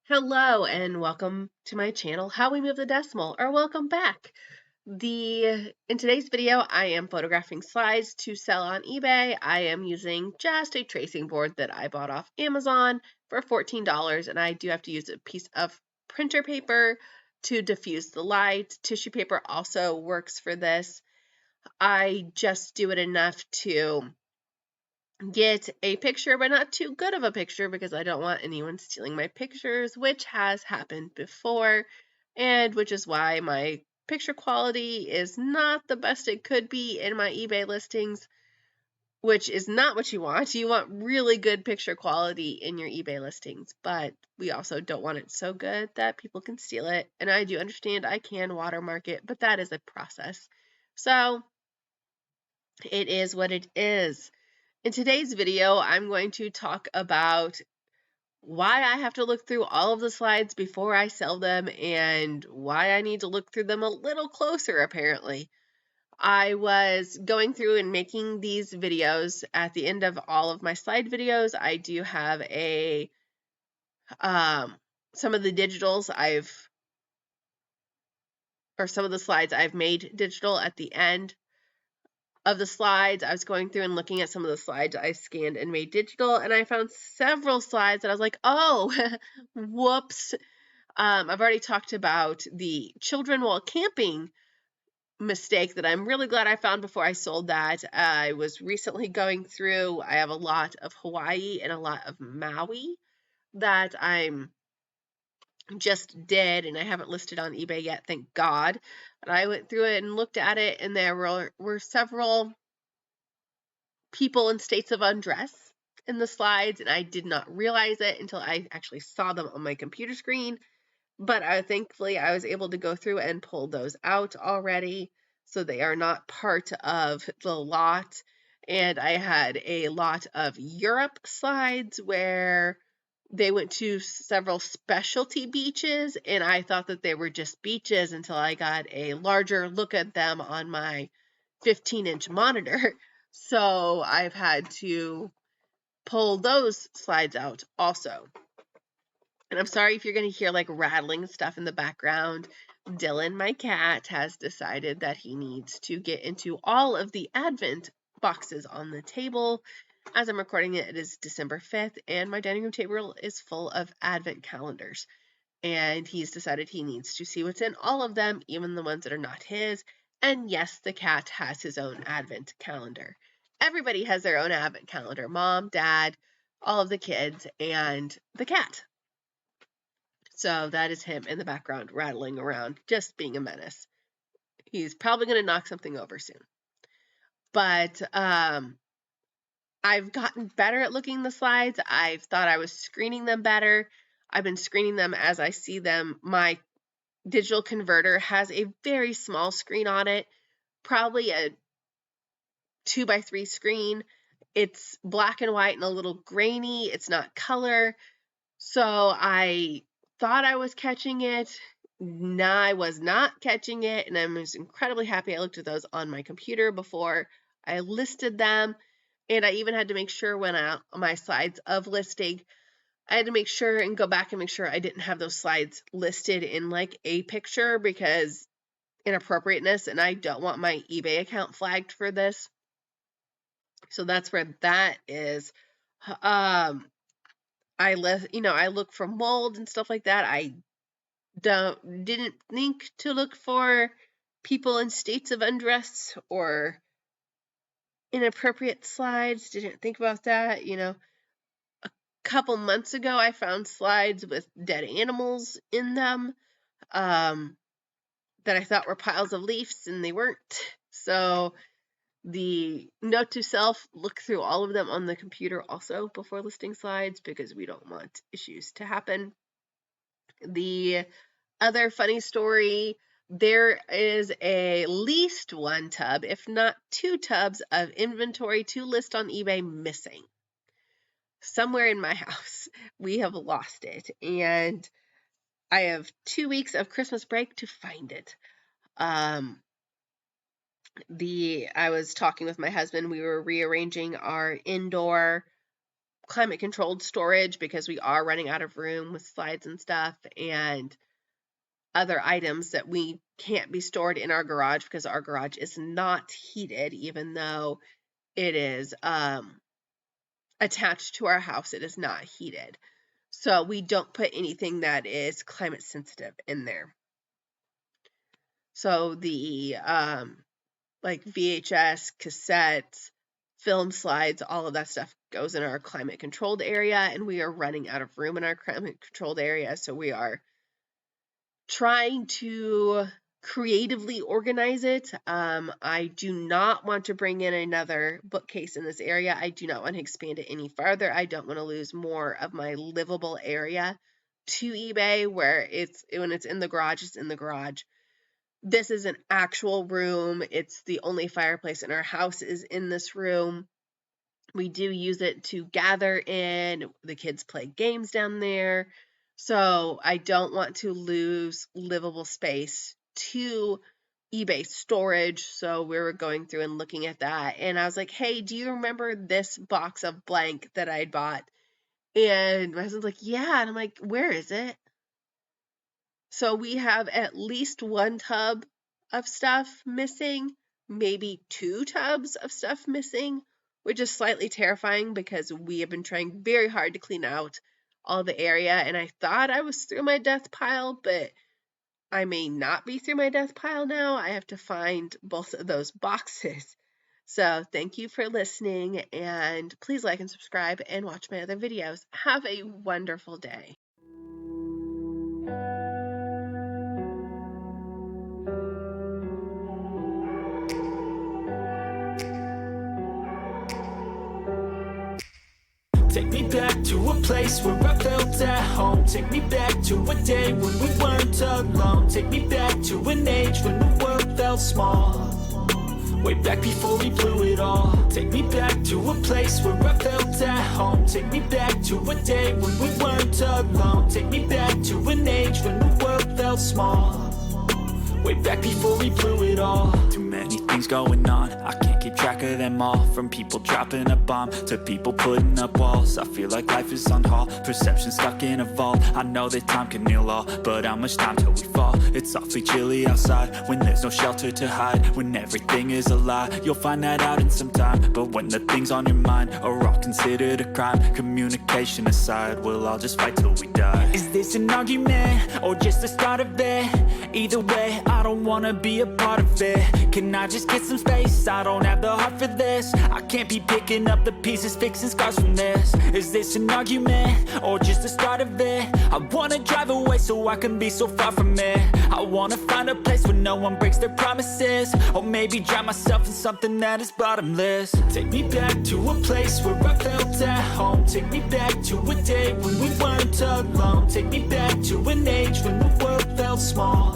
Hello and welcome to my channel, How We Move the Decimal, or welcome back. In today's video, I am photographing slides to sell on eBay. I am using just a tracing board that I bought off Amazon for $14, and I do have to use a piece of printer paper to diffuse the light. Tissue paper also works for this. I just do it enough to get a picture, but not too good of a picture because I don't want anyone stealing my pictures, which has happened before, and which is why my picture quality is not the best it could be in my eBay listings, which is not what you want. You want really good picture quality in your eBay listings, but we also don't want it so good that people can steal it. And I do understand I can watermark it, but that is a process. So it is what it is. In today's video, I'm going to talk about why I have to look through all of the slides before I sell them and why I need to look through them a little closer, apparently. I was going through and making these videos. At the end of all of my slide videos, I do have some of the digitals some of the slides I've made digital at the end of the slides. I was going through and looking at some of the slides I scanned and made digital, and I found several slides that I was like, oh, whoops. I've already talked about the children while camping mistake that I'm really glad I found before I sold that. I was recently going through, I have a lot of Hawaii and a lot of Maui that I'm just did, and I haven't listed on eBay yet, thank God. But I went through it and looked at it, and there were several people in states of undress in the slides, and I did not realize it until I actually saw them on my computer screen. But thankfully, I was able to go through and pull those out already, so they are not part of the lot. And I had a lot of Europe slides where they went to several specialty beaches, and I thought that they were just beaches until I got a larger look at them on my 15-inch monitor. So I've had to pull those slides out also. And I'm sorry if you're going to hear like rattling stuff in the background. Dylan, my cat, has decided that he needs to get into all of the Advent boxes on the table. As I'm recording it, it is December 5th, and my dining room table is full of Advent calendars. And he's decided he needs to see what's in all of them, even the ones that are not his. And yes, the cat has his own Advent calendar. Everybody has their own Advent calendar. Mom, Dad, all of the kids, and the cat. So that is him in the background rattling around, just being a menace. He's probably going to knock something over soon. But I've gotten better at looking the slides. I've thought I was screening them better. I've been screening them as I see them. My digital converter has a very small screen on it, probably a 2x3 screen. It's black and white and a little grainy. It's not color. So I thought I was catching it. No, I was not catching it, and I was incredibly happy I looked at those on my computer before I listed them. And I even had to make sure when my slides of listing, I had to make sure and go back and make sure I didn't have those slides listed in like a picture because inappropriateness, and I don't want my eBay account flagged for this. So that's where that is. I look for mold and stuff like that. I didn't think to look for people in states of undress or inappropriate slides. Didn't think about that. A couple months ago, I found slides with dead animals in them that I thought were piles of leaves, and they weren't. So the note to self, look through all of them on the computer also before listing slides because we don't want issues to happen. The other funny story, there is at least one tub, if not two tubs, of inventory to list on eBay missing. Somewhere in my house, we have lost it, and I have 2 weeks of Christmas break to find it. I was talking with my husband. We were rearranging our indoor climate controlled storage because we are running out of room with slides and stuff, and other items that we can't be stored in our garage because our garage is not heated, even though it is attached to our house. It is not heated. So we don't put anything that is climate sensitive in there. So the like VHS, cassettes, film slides, all of that stuff goes in our climate controlled area, and we are running out of room in our climate controlled area. So we are trying to creatively organize it. I do not want to bring in another bookcase in this area. I do not want to expand it any farther. I don't want to lose more of my livable area to eBay, where when it's in the garage, it's in the garage. This is an actual room. It's the only fireplace in our house is in this room. We do use it to gather in. The kids play games down there. So I don't want to lose livable space to eBay storage. So we were going through and looking at that. And I was like, hey, do you remember this box of blank that I bought? And my husband's like, yeah. And I'm like, where is it? So we have at least one tub of stuff missing, maybe 2 tubs of stuff missing, which is slightly terrifying because we have been trying very hard to clean out all the area, and I thought I was through my death pile, but I may not be through my death pile now. I have to find both of those boxes. So thank you for listening, and please like and subscribe and watch my other videos. Have a wonderful day. Take me back to a place where I felt at home. Take me back to a day when we weren't alone. Take me back to an age when the world felt small. Way back before we blew it all. Take me back to a place where I felt at home. Take me back to a day when we weren't alone. Take me back to an age when the world felt small. Way back before we blew it all. Too many things going on, I can't keep track of them all. From people dropping a bomb to people putting up walls. I feel like life is on hold, perception stuck in a vault. I know that time can heal all, but how much time till we fall? It's awfully chilly outside when there's no shelter to hide. When everything is a lie, you'll find that out in some time. But when the things on your mind are all considered a crime, communication aside, we'll all just fight till we die. Is this an argument or just the start of it? Either way, I don't wanna be a part of it. Can I just get some space? I don't have the heart for this. I can't be picking up the pieces, fixing scars from this. Is this an argument or just the start of it? I wanna drive away so I can be so far from it. I wanna find a place where no one breaks their promises. Or maybe drown myself in something that is bottomless. Take me back to a place where I felt at home. Take me back to a day when we weren't alone. Take me back to an age when the world felt small.